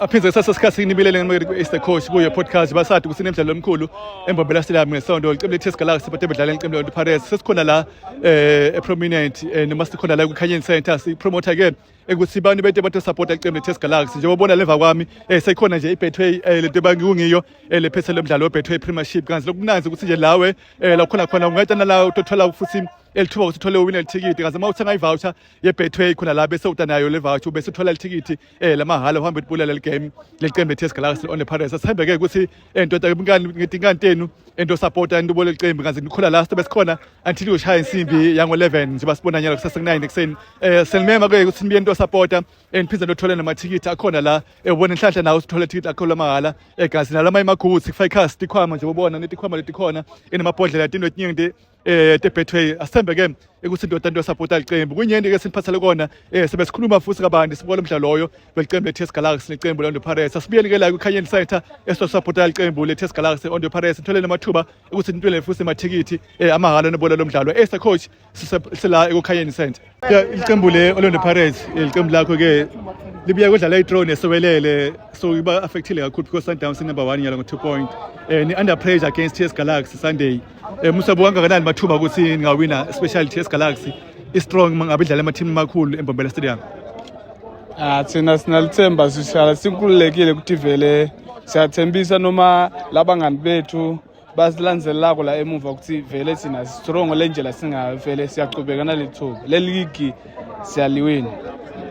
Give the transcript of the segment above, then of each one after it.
Aphindze sasesikhathini ibelele ngeMr Coach kuyo podcast basathi kusinemidlalo omkhulu eMbombela Stadium ngesonto licembu leTS Galaxy bathe bedlala icembu leNtu Pirates sesikhona la eprominent noma sikhona la kuKhanyeni Center sipromote again ukuthi bani bete bathi support icembu leTS Galaxy njengoba ubona leva kwami seyikhona nje iBetway lento bangiyo lephese lomdlalo weBetway Premiership kanzi lokunanzi ukuthi nje lawe la khona ungayitana la utothola futhi elithuba ukuthi uthole uwina ticket kaze mawuthenga ivoucher yeBetway khona la bese utanayo le voucher bese uthola ticket lamahala uhambe ubulela le game leqembu leTS Galaxy on the Pirates asithembeke ukuthi ndoda ngidingantenu ento supporta into bole leqembu kaze ngikhona last besikhona until ushaya insimbi yango 11 nje basibona nyalo kusasa 9 ekseni selmema ke ukuthi nibe into supporta niphize nothola nama ticket akhona la ubona inhlanhla nawo uthola ticket akho lamahala egazi nalama imaguthi kufika stikhwama nje ubona netikhwama letikhona enamabhodlela yatinto etiningi teBetway asithembeke ukuthi ndoda support licembu kunyende ke siniphathele kona sebesikhuluma futhi kabanti sibona umdlalo loyo welicembu leTS Galaxy lecembu leNtu Pirates asibiyele ke la kuKhanyeni Center support licembu leTS Galaxy on the Pirates nitholele amathuba ukuthi nitwele futhi amathikithi amahala nebola lomdlalo Coach sila kuKhanyeni Center ilicembu leNtu Pirates ilicembu lakho ke libuya kudlala idraw nesewelele so iba affectile kakhulu because Sundowns number 1 yalo ngo 2 point ni under pressure against TS Galaxy Sunday musabuka kangakanani mathuba ukuthi ngawina especially TS Galaxy strong mangabe idlala ama-team amakhulu eMbombela Stadium. Thina sinalithemba sishala sinkululekile ukuthi vele siyathembisa noma labangani bethu basilandzelako la emuva ukuthi vele sina strong lenjela singavele siyaqhubeka nalithuba leligi siyaliwina.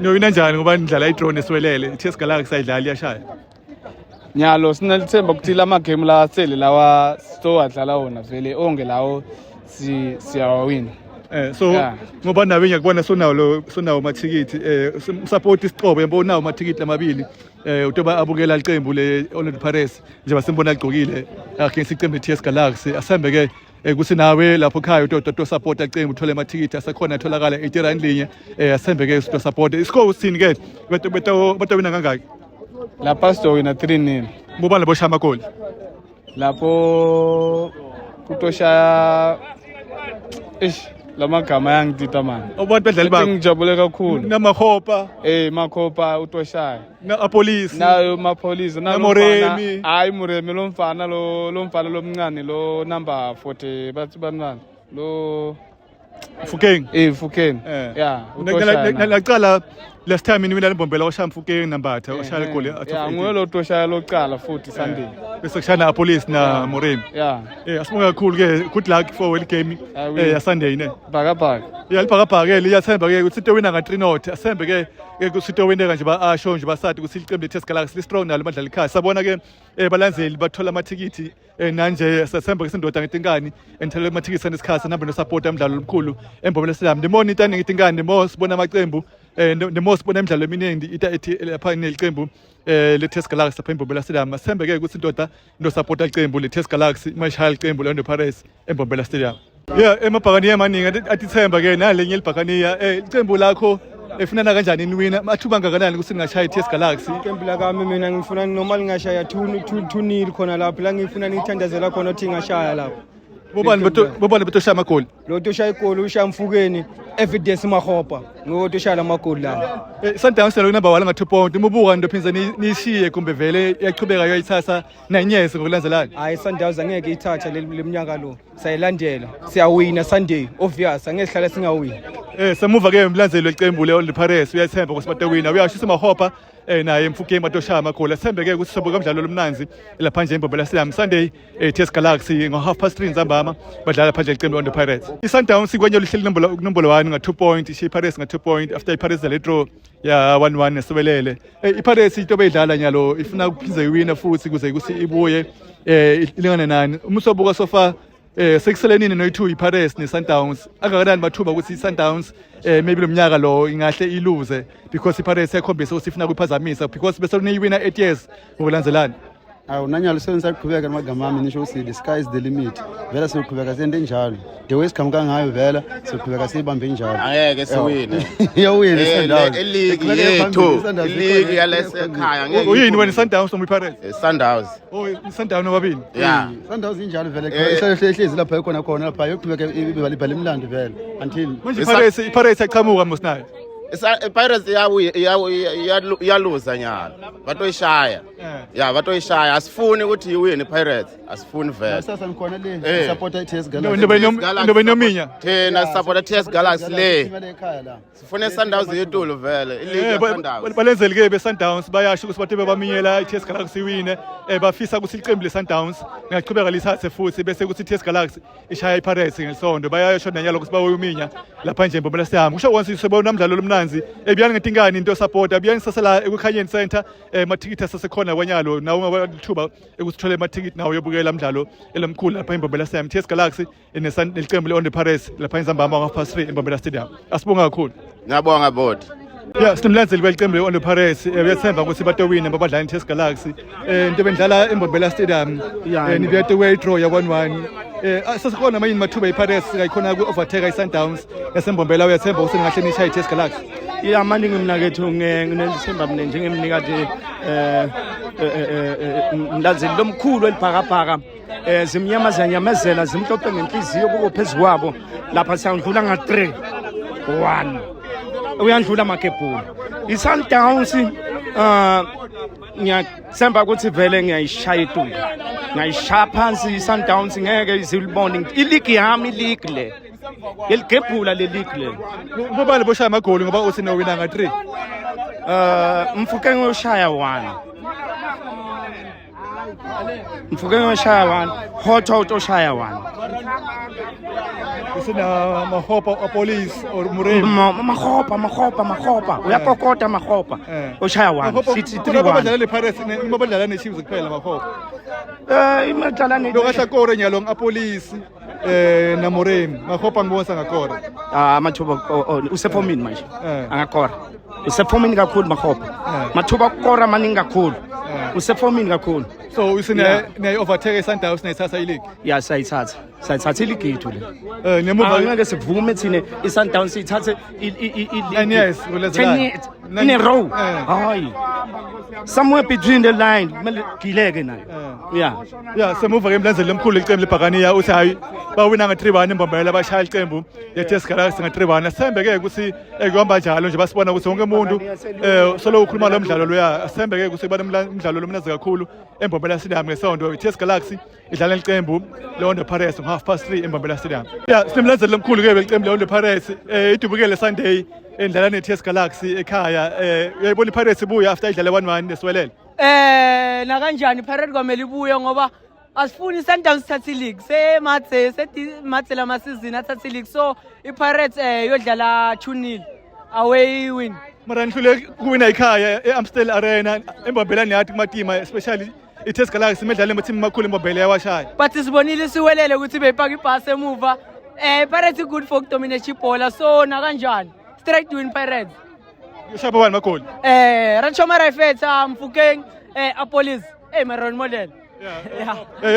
Niwina njani ngoba nidlala idraw neswelele TS Galaxy ayidlali yashaya? Nyalo sinalithemba ukuthi lama game la sele lawa adlala wona vele onke lawo siyawina. So ngoba nawe ngiyakubona sonawo amathikithi support isiqobo yabona nawo amathikithi amabili utoba abukela licembu leOrlando Pirates nje basimbona ligqokile against icembu leTS Galaxy asembe ke ukuthi nawe lapho ekhaya utoto support icembu uthole amathikithi asekhona atholakala 80 rand linye asembe ke uto support iscore usini ke beto wina kangaki lapha sitowina 3-0 ngoba labo shama goal lapho kutoshaya lamagama yangidida manje abantu badlali bakho ngijabule kakhulu namahopa makhopa utoshaya apolice nayo mapolice Moremi hayi Moremi lo mfana lomncane lo number 40 bathi banani lo Fukeng Fukeng naqala last time niwina leMbombela washaya Fukeng nambatha washaya igoli nguye lo toshaya loqala futhi Sunday bese kushana apolice na Moremi asibonga kakhulu ke good luck for well game ya Sunday ne bhakabhaka libhakabhaka liyathemba ke ukuthi into wina nga 3-0 asembe ke ukuthi into wina kanje asho nje basathi ukuthi icembu leTS Galaxy strong nalo badlala ikhaya sabona ke balandzeli bathola amathikithi nanje sasemba ke sindoda ngetinkani enthelele amathikithi nesikhathi nambe no support umdlalo omkhulu eMbombela Stadium demoni ngetinkani demo sibona amacembu demo sibona imidlalo eminingi ethi lapha nelicembu leTS Galaxy lapha eMbombela Stadium asembe ke ukuthi indoda ndo support icembu leTS Galaxy mashaya icembu leNtu Pirates eMbombela Stadium emabhakaniya amaningi atithemba ke nalenye libhakaniya icembu lakho efunana kanjani niwina mathuba ngakanani ukuthi ningashaya iTS Galaxy iqembu lakami mina ngifuna noma lingashaya 2-0 khona lapho la ngifuna ngithandazela khona ukuthi ngashaya lapho bobani betoshaya amagoli lo toshaya igoli ushaya Mfukeni evidence mahopa ngotoshaya amagoli la Sundowns lo number 1 nga 2 point imubuka ndophinza nishiye kumbe vele iyaqhubeka yoyithatha nanyese ngokulandzelana hayi Sundowns angeke ithatha leminyaka lo sayilandela siyawina Sunday obvious angeke hlala singawina semuva ke umlandzeli weqembu leOrlando Pirates uyathemba ukuthi batawina uyashisa mahopa naye Mfukeni batoshaya amagoli athembeke ukuthi sobuka umdlalo lomnanzi lapha nje eMbombela Stadium Sunday TS Galaxy ngo 3:30 ntambama badlala phandle iqembu leOrlando Pirates iSundowns ikwenye lihleli nombolo 1 nga 2 point iPirates nga 2 point after iPirates le draw ya 1-1 nesibelele iPirates into beyidlala nyalo ifuna ukuphinza iwina futhi kuze ibuye ilingane nani umsobuka sofa sekuselenini no2 iPirates neSundowns akakanani mathuba ukuthi iSundowns maybe lo mnyaka lo ingahle iluze because iPirates yakhombisa ukuthi ifuna kuyiphazamisa because bese niyiwina 8 years ngokulandzelana nanyalo senisayiqhubeka namagama ami nisho ukuthi the sky is the limit vela siyoqhubeka sente njalo the way sikhamuka ngayo vela siyoqhubeka siyibambe njalo angeke siwine iyawina iSundowns eligi yethu iligi yalesekhaya ngeke uyini wena iSundowns noma iPirates Sundowns iSundowns nobabili Sundowns injalo vele ehlezi lapha khona lapha yoqhubeka ibala imlando vele until manje iPirates aqhamuka mosinayo Pirates iyaluza nyalo batoyishaya batoyishaya asifuni ukuthi iwine Pirates asifuni vele sasa ngikhona le support iTS Galaxy ndobe nominya thina support iTS Galaxy le sifune Sundowns yetulu vele iligi Sundowns balenzeli ke be Sundowns bayasho ukuthi bathe bebaminyela iTS Galaxy iwine bafisa ukuthi iqembu le Sundowns ngiyaqhubeka lisathe futhi bese ukuthi iTS Galaxy ishaya iPirates ngesondo bayasho nanyalo ukuthi bayominya lapha nje Mbombela Stadium kusho wonke sibona umdlalo lomnanzi ebiyani ngetingani into support abiyani sasela ekukhanyeni center amathikiti asesekhona kwanyalo nawo ngabalithuba ekuthole amathikiti nawo yobukela umdlalo elomkhulu lapha eMbombela Stadium iTS Galaxy neqembu le On the Pirates lapha eZambama ngo-3 eMbombela Stadium asibonga kakhulu ngiyabonga bodi sinomlandzeli kweqembu le On the Pirates uyathemba ukuthi batowina babadlala iTS Galaxy into bendlala eMbombela Stadium nibiyade way draw ya 1-1 sesikhona manje mathuba iPirates kayikhona ku-overtake iSundowns yasembombela uyathemba ukuthi ngahle nishaya iTS Galaxy manje ngimnakethu nginethemba mina njengemnikade umlandzeli lomkhulu elibhakabhaka zimnyamazanyamezela zimhlophe ngenhliziyo kubo phezu kwabo lapha siyandlula nga-3-1 uyandlula amakebhulu iSundowns ngiyathemba ukuthi vele ngiyayishaya itulo ngiyayishaya phansi iSundowns ngeke izilibone iligi yami iligi le yeligebhula le league le ngobani boshaya amagoli ngoba uthi nowina nga-3 Mfukeng ushaya 1 Mfukeng ushaya 1 Hot ushaya 1 usina mahopa apolice or muremi mahopa uyakokota mahopa ushaya 1 City 3-1 badlala le Pirates badlala ne Chiefs kuphela mahopa imadlala ne lokahla kore nyalo ngapolice na muremi mahopa ngibonsa ngakora amathuba usefomini manje angakora usefomini kakhulu mahopa mathuba kukora maningi kakhulu usefomini kakhulu so usine ne overtake iSundowns nethatha ileague sayithatha ileague yethu le nemuva ngeke sivume thine iSundowns ithathe 9 years 10 years in a row hayi somewhere between the line kumele gileke nayo semuva ke emlandzeli lomkhulu iqembu leBhakaniya uthi hayi bawina nga-3-1 eMbombela bashaya iqembu leTS Galaxy nga-3-1 asembe ke ukuthi kuhamba njalo nje basibona ukuthi wonke umuntu solo ukhuluma lo mdlalo loya asembe ke ukuthi umdlalo lomnazi kakhulu eMbombela Stadium ngesondo iTS Galaxy idlala iqembu le-On the Pirates ngo-3:30 eMbombela Stadium sinemlandzeli lomkhulu ke iqembu le-On the Pirates idubukele Sunday endlala neTS Galaxy ekhaya uyayibona iPirates ibuya after idlala 1-1 nesiwelele na kanjani iPirates kwamele ibuye ngoba asifuni Sundowns thatha ileague semathe lama season athatha ileague so iPirates yodlala 2-0 away win mara nihlule kuwina ekhaya eAmstel Arena eMbombela niyathi kumatima especially iTS Galaxy imidlalo emathimi amakhulu eMbombela yawashaya but sibonile siwelele ukuthi beyipaka ibhasi emuva Pirates good for dominate ibhola so na kanjani straight win Pirates ushaya bani magoli Ranchoma Raifeta Mfukeng Apolis Maron model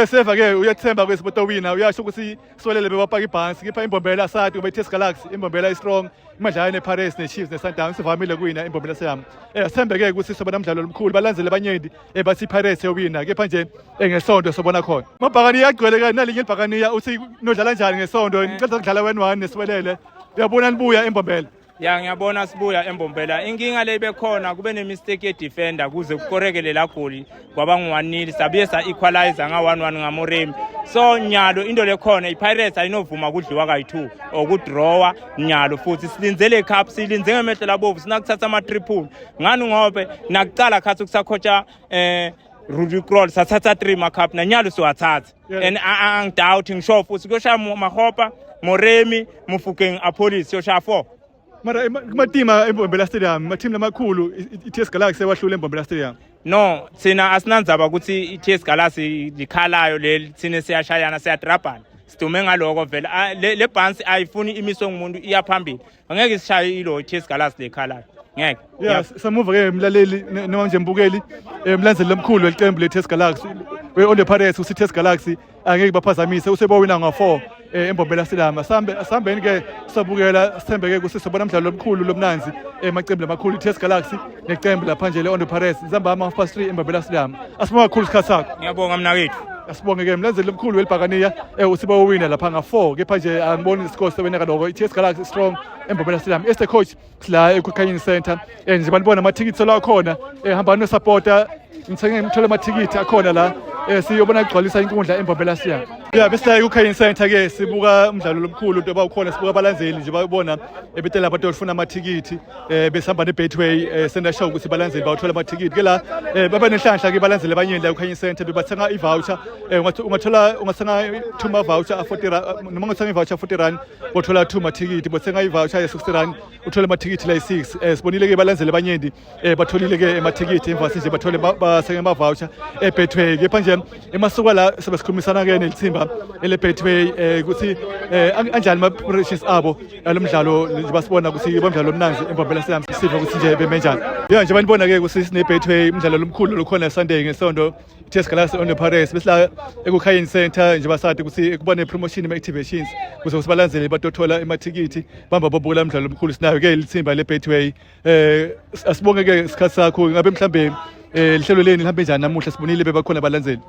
seva ke uyathemba kwesibotowina uyasho ukuthi siwelele bebapaka ibhansi kepha iMbombela sathi ube iTS Galaxy iMbombela istrong imadlala nePirates neChiefs neSundowns sivamile kuwina iMbombela Stadium asembe ke ukuthi soba namdlalo omkhulu balandzele abanyendi bathi iPirates yowina kepha nje ngesonto sobona khona mabhakaniya agcwele kanje nalinye ibhakaniya uthi nodlala njani ngesonto ngicela ukudlala 1-1 nesiwelele uyabona nibuya eMbombela ngiyabona sibuya eMbombela inkinga le bekhona kube nemistake yedefender kuze kukorekele la goli kwaba ngu1-0 sabuye sa equalizer nga1-1 ngaMoremi so nyalo into lekhona iPirates ayinovuma kudliwa kayi2 okudrawa nyalo futhi silinzele cup silinze ngemehlo labovu sinakuthatha ama triple ngani ngobe nakuqala khathi kusakhotsha Rudy Kroll sathatha 3 ma cup nanyalo siwathatha and angidoubt ngisho futhi kuyoshaya mahopa Moremi Mufukeng Apolis yoshaya 4 mara kumatima eMbombela Stadium mathimi lamakhulu iTS Galaxy ewahlule eMbombela Stadium no thina asinandzaba ukuthi iTS Galaxy likhalayo leli thina siyashayana siyadrabhana sidume ngaloko vela le bhansi ayifuni imiso ngumuntu iyaphambili angeke sishaye ilo iTS Galaxy lekhalayo ngeke samuva ke umlaleli noma nje mbukeli emlandzeli lomkhulu weqembu leTS Galaxy we-On the Pirates uthi iTS Galaxy angeke baphazamise usebowina nga4 eMbombela Stadium asambeni ke sabukela sithembe ke ukuthi sobona umdlalo omkhulu lomnanzi emaqembu lamakhulu iTS Galaxy neqembu lapha nje le-On the Pirates Zambama 3 eMbombela Stadium asibonga kakhulu isikhathi sakho ngiyabonga mnakethu Asibonge ke mlandzeli omkhulu welibhakaniya usiba uwina lapha nga4 kepha nje angiboni iscore seweneka lokho iTS Galaxy strong eMbombela Stadium as the coach sila eKhanyeni Center nje banibona amathikithi la khona hamba no supporter ngithenge ngithola amathikithi akhona la siyobona igcwalisa inkundla eMbombela Stadium yeah bese la eKhanyeni Center ke sibuka umdlalo lomkhulu into bawukhona sibuka abalandzeli nje bayibona ebetela abantu ofuna amathikithi besihamba neBetway senda show ukuthi balandzeli bawuthola amathikithi ke la baba nenhlanhla ke balandzeli abanye la eKhanyeni Center bebathenga ivoucher ungathenga 2 voucher 40 rand noma ungathenga ivoucher 40 rand bothola 2 mathikithi bothenga ivoucher ye 60 rand uthola amathikithi la 6 sibonile ke balandzeli abanye batholile ke amathikithi emva nje bathole basenge ama voucher eBetway kepha nje emasuka la sebesikhulumisana ke nelithimba eleBetway ukuthi anjani ama preparations abo alomdlalo nje basibona ukuthi bomdlalo omnanzi eMbombela Stadium sifo ukuthi nje bemenjani yeah nje banibona ke ukuthi sineBetway umdlalo lomkhulu lokhona Sunday ngesonto iTS Galaxy on the Paris bese la eKhanyeni Center nje basathi ukuthi kuba ne promotion ema activations kuze sibalandzele batothola emathikithi bamba bobuka umdlalo omkhulu sinayo ke ilithimba leBetway asibonge ke isikhathi sakho ngabe mhlambe lihlelo leni lihambe njani namuhla sibonile bebakhona abalandzeli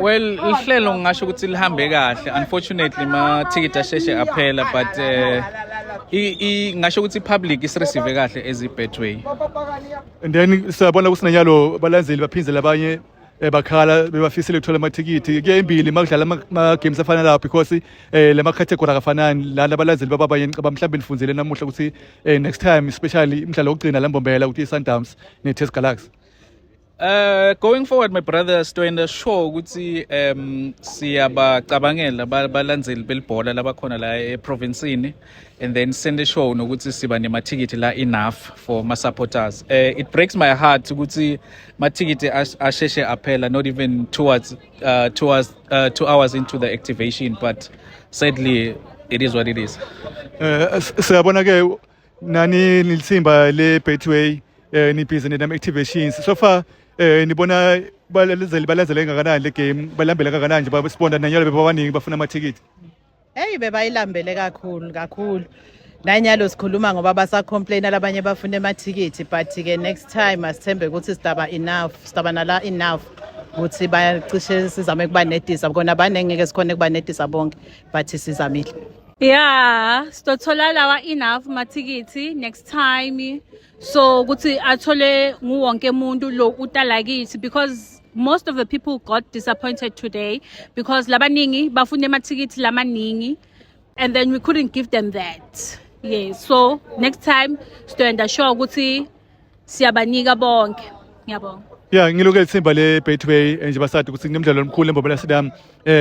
well ihlelo ngisho ukuthi lihambe kahle unfortunately ma ticket asheshe aphela but ngisho ukuthi public isireceive kahle eziBetway and then siyabona kusinenyalo balandzeli baphinzela abanye bakhala bebafisile ukuthola amathikithi ke embili makudlala ama games afana lapho because lema category akafanani la abalandzeli babanye ngicaba mhlawumbe nifundzele namuhla ukuthi next time especially imidlalo wokugcina laMbombela ukuthi iSundowns neTS Galaxy going forward my brother Stoenda sure ukuthi siyabacabangela balandzeli belibhola labakhona la eprovincini and then send a show nokuthi siba nemathikithi la enough for my supporters it breaks my heart ukuthi mathikithi asheshe aphela not even towards 2 hours into the activation but sadly it is what it is siyabona ke nani nilithimba leBetway ni busy nema activations so far nibona balandzele ngakanani le game balambela kangakanani nje babesibonda nanyalo bebawaningi bafuna amathikithi hey bebayilambele kakhulu nanyalo sikhuluma ngoba basacomplain labanye bafuna amathikithi but ke next time asithembe ukuthi sidaba nala enough ukuthi bayacishe sizame kuba netisa bona banengeke sikhone kuba netisa bonke but sizamile yeah sitothola lawa enough mathikithi next time so ukuthi athole nguwonke umuntu lo utalakithi because most of the people got disappointed today because labaningi bafuna amathikithi lamaningi and then we couldn't give them that yes so next time Stoenda sure ukuthi siyabanika bonke ngiyabonga yeah ngiloke ithimba leBetway nje basathi ukuthi kunemidlalo omkhulu eMbombela Stadium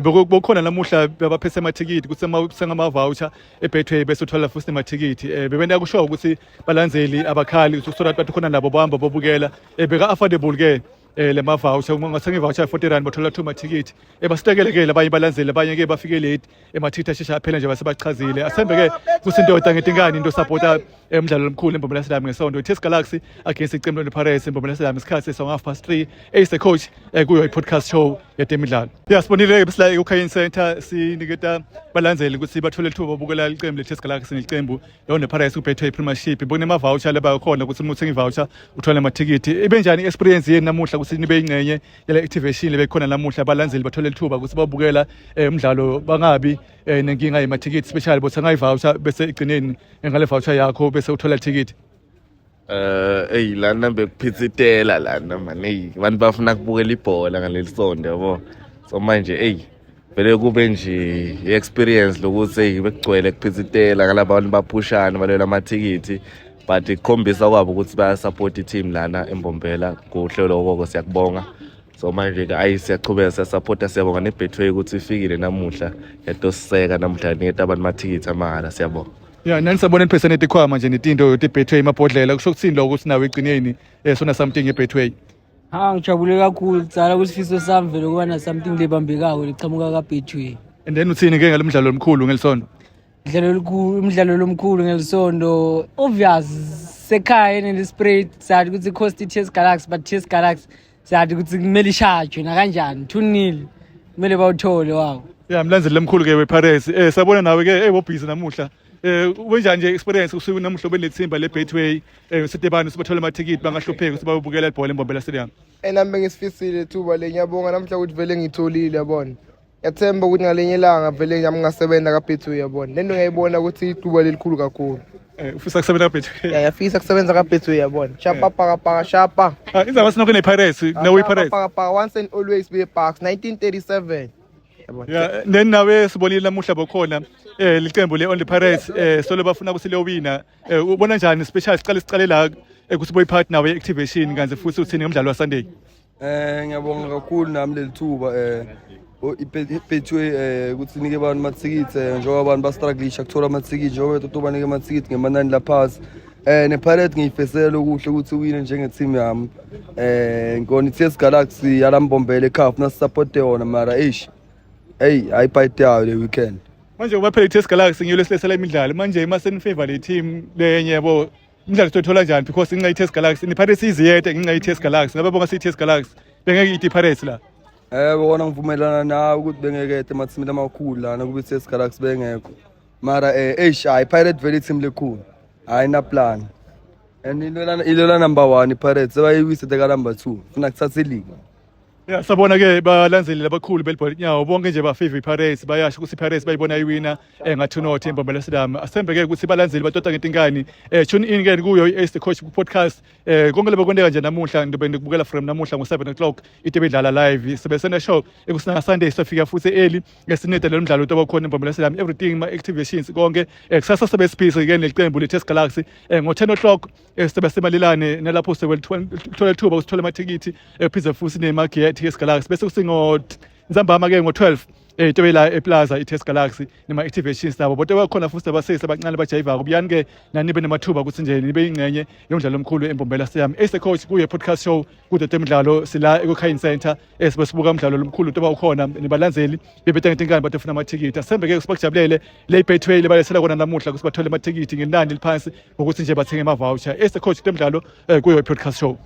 bokukhona namuhla baphese amathikithi ukuthi ama voucher eBetway bese uthola futhi amathikithi bebena kusho ukuthi balandzeli abakhali ukuthi bathi khona nabo bahamba bobukela beka affordable ke lema voucher ungathenga ivoucher 40 rand bathola 2 mathikithi basitekele ke labanye balandzeli abanye ke bafike late emathikithi ashesha aphela nje basebachazile asembe ke kusindoda ngedingani into supporter umdlalo omkhulu eMbombela Stadium ngesonto iTS Galaxy against iqembu lePirates eMbombela Stadium isikhathi so3 as the coach kuyo iPodcast show yetemidlalo sibonile ke sila eKhanyeni Center siniketa balandzeli ukuthi bathole ithuba bobukela iqembu leTS Galaxy neqembu lo nePirates uBetway Premiership bone ama voucher laba khona ukuthi umuntu uthenga ivoucher uthola amathikithi ibenjani experience yeni namuhla ukuthi nibe ingcenye yale activation lebekhona namuhla balandzeli bathole ithuba ukuthi babukela umdlalo bangabi nenkinga yemathikithi especially bothenga ivoucher bese igcineni ngale voucher yakho bese uthola ithikithi lana bekuphitsitela lana man abantu bafuna kubukela ibhola ngaleli sonto yabo so manje vele kube nje experience lokuthi bekugcwele kuphitsitela ngalabantu baphushana balela amathikithi but ikhombisa kwabo ukuthi baya support i-team lana eMbombela kuhlelo lokho siyakubonga so manje ke siyaqhubeka siyasupporta siyabonga neBetway ukuthi ifikile namuhla yatoseka namuhla niketa abantu amathikithi amahala siyabonga yeah nani sabona ipercentage ikhwama nje netinto teBetway emabhodlela kusho ukuthini lokho ukuthi nawe egcineni sona something eBetway ngijabule kakhulu tsala kusifiso sami vele kuba na something lebambekako liqhamuka kaBetway and then uthini ke ngalomdlalo omkhulu ngelisondo umdlalo lomkhulu ngelisondo obvious sekhaya nelispirit sathi ukuthi cost iTS Galaxy but iTS Galaxy sathi ukuthi kumele ishajwe na kanjani 2-0 kumele bawuthole wawo yeah mlandzeli lemkhulu ke wePirates sabona nawe ke bobhizi namuhla Wenjani nje experience kusuka namhlobo lethimba le Betway sitebani sibathola amathikithi bangahlupheki ukuthi bayobukela ibhola eMbombela Stadium. Nami bengisifisile thuba le ngiyabonga namhla ukuthi vele ngitholile yabona. Yathemba ukuthi ngalenye ilanga vele ngiyami ngasebenza ka Betway yabona. Lento ngiyayibona ukuthi ithuba lelikhulu kakhulu. Ufisa kusebenza ka Betway? Yafisa kusebenza ka Betway yabona. Shapa paka shapa. Indaba sinokho nePirates nawe iPirates. Paka once and always be Parks 1937. Yeah, then nawe sibonile namuhla bokhona liqembu le Only Pirates solo bafuna ukuthi lewina ubona njani special sicale la ukuthi boy partner we activation kanze futhi uthini ngomdlalo wa Sunday. Ngiyabonga kakhulu nami leli thuba iPetway ukuthi nike abantu amathikithi njengoba abantu bastrugglisha kuthola amathikithi njengoba totoba nike amathikithi ngemanani laphansi nePirates ngiyifesela ukuhle ukuthi uwine njenge-team yami ngona iTS Galaxy yalambombele eCAF nasisupport yona mara ayibhayite yayo le weekend. Manje ubaphela iTS Galaxy ngiyolo silesela imidlalo manje mase favor le team lenye yabo imidlalo sithola njani because inga iTS Galaxy ni Pirates iziyede inga iTS Galaxy ngabe bonga iTS Galaxy bengeke ithi Pirates la. Bona ngivumelana nawe ukuthi bengeke emathimini amakhulu lana kube iTS Galaxy bengekho mara Pirates vele team lekhulu ayina plan and ilola number 1 iPirates abayiwise teka number 2 funa kuthatha league. Yeah, sabona ke balandzeli labakhulu belibhola inyawo bonke nje ba favor iPirates bayasho ukuthi iPirates bayibona iwina ngathunothe eMbombela Stadium asembeke ukuthi balandzeli batota ngetinkani tune in ke kuyo iAce the Coach podcast konke lebekondeka nje namuhla ngibe ngikubukela from namuhla ngo7:00 ite bedlala live sebesena show ekusina Sunday sofika futhi early ngesinede lo mdlalo otoba khona eMbombela Stadium everything ma activations konke kusasa sebesiphice ke neqembu leTS Galaxy ngo10:00 sebesemalilane nalapho sebethola ithuba usithola amathikithi pizza futhi nemarket iTS Galaxy bese kusingo Nzambama ke ngo12 etobela eplaza iTS Galaxy nema activations nabo bodwa bakhona futhi abasese abancane bajayiva kubuyani ke nanibe nemathuba ukuthi nje nibe ingcenye yomdlalo omkhulu eMbombela Stadium. Ace the Coach kuye podcast show kude temidlalo sila eKhayini Center esibuka umdlalo omkhulu toba ukhona nibalandzeli bebethe ngetinkani batofuna amathikithi asembeke kusibajabulele le Betway lebalesela kona namuhla kusibathole amathikithi ngenani liphansi ukuthi nje bathenge ama voucher. Ace the Coach temidlalo kuye podcast show.